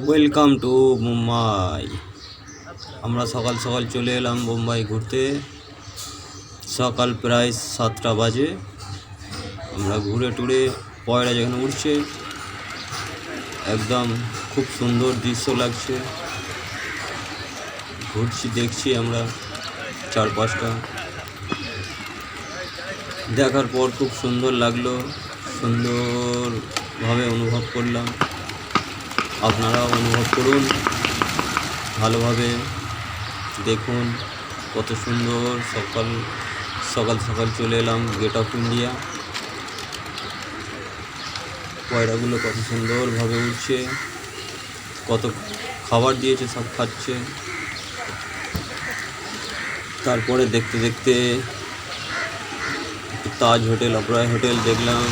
Welcome to Mumbai. আমরা সকাল সকাল চলে এলাম মুম্বাই ঘুরতে। সকাল প্রায় 7টা বাজে। আমরা ঘুরে টুরে পয়রা যেখানে উঠছে, একদম খুব সুন্দর দৃশ্য লাগছে। ঘুরছি, দেখছি আমরা চারপাশটা। দেখার পর খুব সুন্দর লাগলো, সুন্দরভাবে অনুভব করলাম। আপনারাও অনুভব করুন, ভালোভাবে দেখুন কত সুন্দর। সকাল সকাল চলে এলাম গেট অফ ইন্ডিয়া। পয়রাগুলো কত সুন্দরভাবে উঠছে, কত খাবার দিয়েছে, সব খাচ্ছে। তারপরে দেখতে দেখতে তাজ হোটেল, অবরয় হোটেল দেখলাম।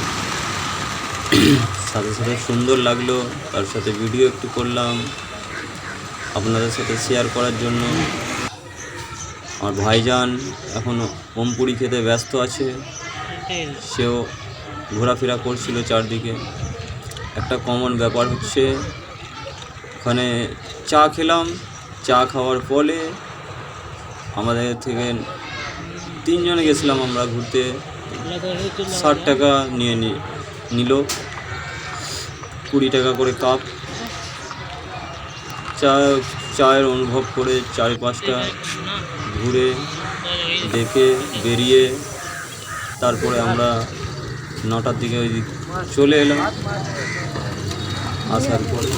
সাথে সাথে সুন্দর লাগলো, তার সাথে ভিডিও একটু করলাম আপনাদের সাথে শেয়ার করার জন্য। আমার ভাইজান এখন ওমপুরি খেতে ব্যস্ত আছে, সেও ঘোরাফেরা করছিল চারদিকে। একটা কমন ব্যাপার হচ্ছে, ওখানে চা খেলাম। চা খাওয়ার ফলে আমাদের থেকে 3 জনে গেছিলাম আমরা ঘুরতে। 60 টাকা নিল, 20 টাকা করে কাপ। চায়ের অনুভব করে চারিপাশটা ঘুরে দেখে বেরিয়ে তারপরে আমরা 9টার দিকে চলে এলাম। আসার পরে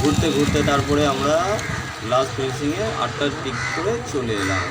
ঘুরতে ঘুরতে তারপরে আমরা লাস্ট ফিনিশিংয়ে 8টার দিক করে চলে এলাম।